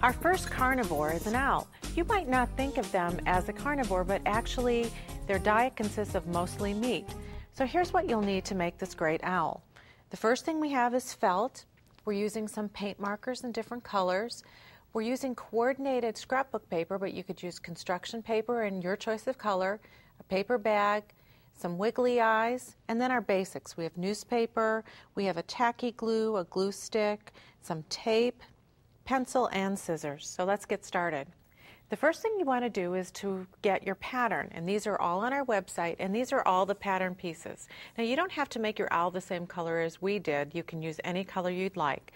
Our first carnivore is an owl. You might not think of them as a carnivore, but actually their diet consists of mostly meat. So here's what you'll need to make this great owl. The first thing we have is felt. We're using some paint markers in different colors. We're using coordinated scrapbook paper, but you could use construction paper in your choice of color, a paper bag, some wiggly eyes, and then our basics. We have newspaper, we have a tacky glue, a glue stick, some tape, pencil, and scissors. So let's get started. The first thing you want to do is to get your pattern, and these are all on our website, and these are all the pattern pieces. Now you don't have to make your owl the same color as we did. You can use any color you'd like.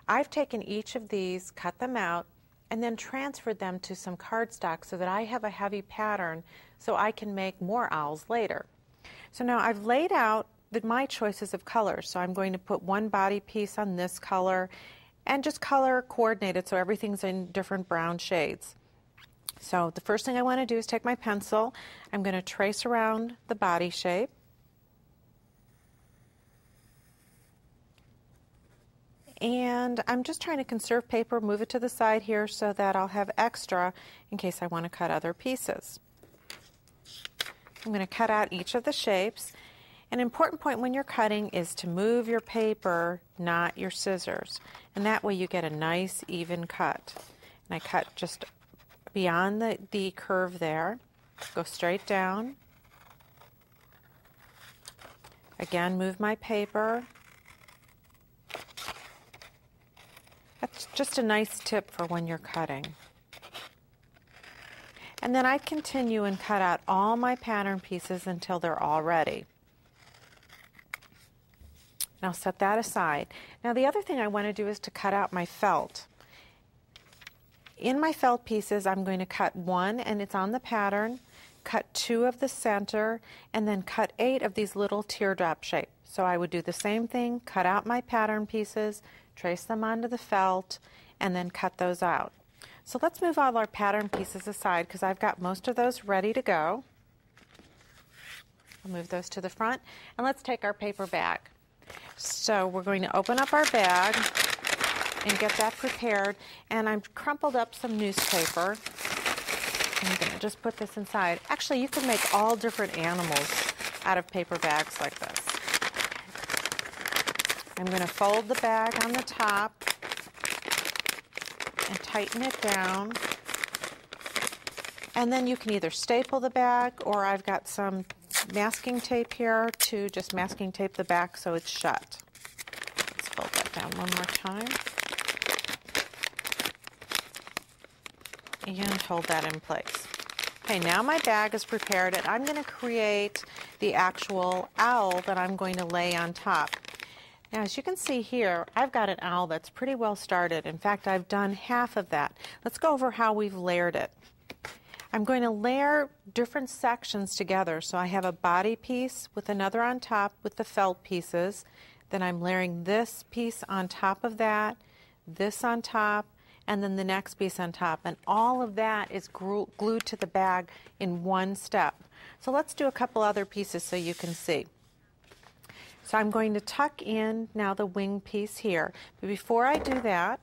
I've taken each of these, cut them out, and then transferred them to some cardstock so that I have a heavy pattern so I can make more owls later. So now I've laid out my choices of colors. So I'm going to put one body piece on this color and just color coordinated so everything's in different brown shades. So the first thing I want to do is take my pencil. I'm going to trace around the body shape. And I'm just trying to conserve paper, move it to the side here so that I'll have extra in case I want to cut other pieces. I'm going to cut out each of the shapes. An important point when you're cutting is to move your paper, not your scissors. And that way you get a nice even cut. And I cut just beyond the curve there. Go straight down. Again, move my paper. That's just a nice tip for when you're cutting. And then I continue and cut out all my pattern pieces until they're all ready. And I'll set that aside. Now the other thing I want to do is to cut out my felt. In my felt pieces, I'm going to cut one, and it's on the pattern, cut 2 of the center, and then cut 8 of these little teardrop shapes. So I would do the same thing, cut out my pattern pieces, trace them onto the felt, and then cut those out. So let's move all our pattern pieces aside because I've got most of those ready to go. I'll move those to the front, and let's take our paper bag. So we're going to open up our bag and get that prepared, and I've crumpled up some newspaper. I'm going to just put this inside. Actually, you can make all different animals out of paper bags like this. I'm going to fold the bag on the top and tighten it down. And then you can either staple the bag, or I've got some masking tape here to just masking tape the back so it's shut. Let's fold that down one more time. And hold that in place. Okay, now my bag is prepared, and I'm going to create the actual owl that I'm going to lay on top. Now, as you can see here, I've got an owl that's pretty well started. In fact, I've done half of that. Let's go over how we've layered it. I'm going to layer different sections together. So I have a body piece with another on top with the felt pieces. Then I'm layering this piece on top of that, this on top, and then the next piece on top. And all of that is glued to the bag in one step. So let's do a couple other pieces so you can see. So I'm going to tuck in now the wing piece here. But before I do that,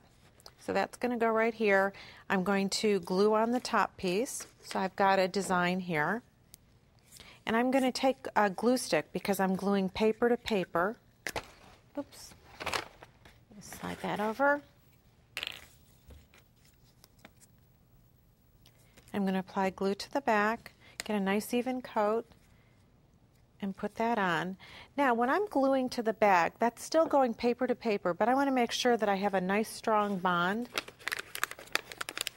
so that's going to go right here, I'm going to glue on the top piece. So I've got a design here. And I'm going to take a glue stick because I'm gluing paper to paper. Oops. Slide that over. I'm going to apply glue to the back, get a nice even coat, and put that on. Now, when I'm gluing to the bag, that's still going paper to paper, but I want to make sure that I have a nice strong bond.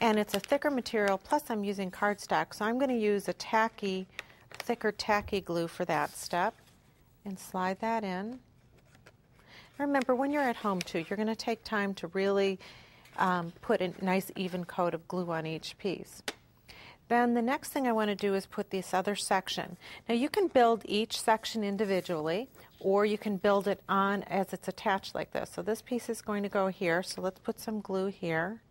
And it's a thicker material, plus I'm using cardstock, so I'm going to use a thicker tacky glue for that step. And slide that in. Remember, when you're at home too, you're going to take time to really put a nice even coat of glue on each piece. Then the next thing I want to do is put this other section. Now you can build each section individually, or you can build it on as it's attached like this. So this piece is going to go here, so let's put some glue here.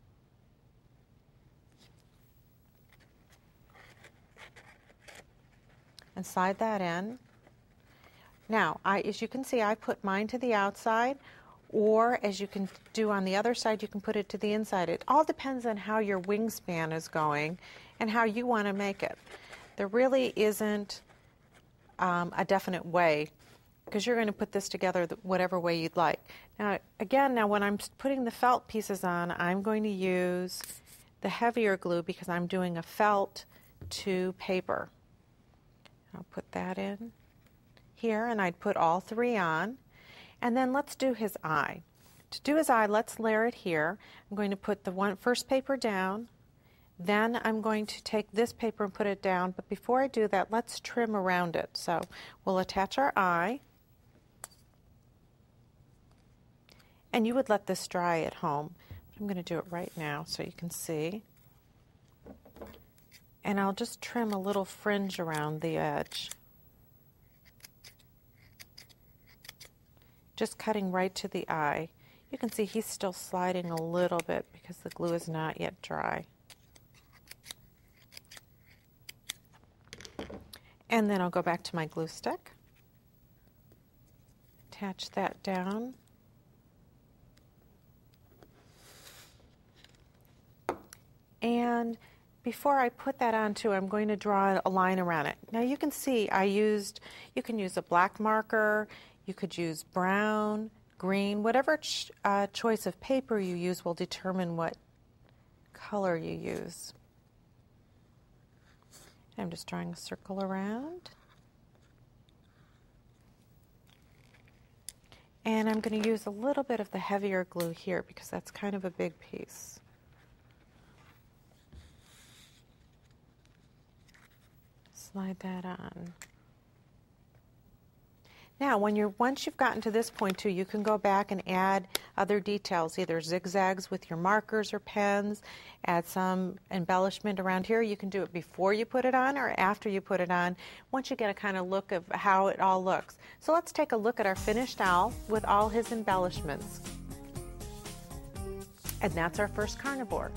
And slide that in. Now, as you can see, I put mine to the outside. or as you can do on the other side, you can put it to the inside. It all depends on how your wingspan is going and how you want to make it. There really isn't a definite way, because you're going to put this together whatever way you'd like. Now, again, when I'm putting the felt pieces on, I'm going to use the heavier glue because I'm doing a felt to paper. I'll put that in here, and I'd put all three on. And then let's do his eye. To do his eye, let's layer it here. I'm going to put the first paper down. Then I'm going to take this paper and put it down. But before I do that, let's trim around it. So we'll attach our eye. And you would let this dry at home. I'm going to do it right now so you can see. And I'll just trim a little fringe around the edge. Just cutting right to the eye. You can see he's still sliding a little bit because the glue is not yet dry. And then I'll go back to my glue stick. Attach that down. And before I put that on too, I'm going to draw a line around it. Now you can see you can use a black marker, you could use brown, green, whatever choice of paper you use will determine what color you use. I'm just drawing a circle around. And I'm going to use a little bit of the heavier glue here because that's kind of a big piece. Slide that on. Now, once you've gotten to this point too, you can go back and add other details, either zigzags with your markers or pens, add some embellishment around here. You can do it before you put it on or after you put it on, once you get a kind of look of how it all looks. So let's take a look at our finished owl with all his embellishments. And that's our first carnivore.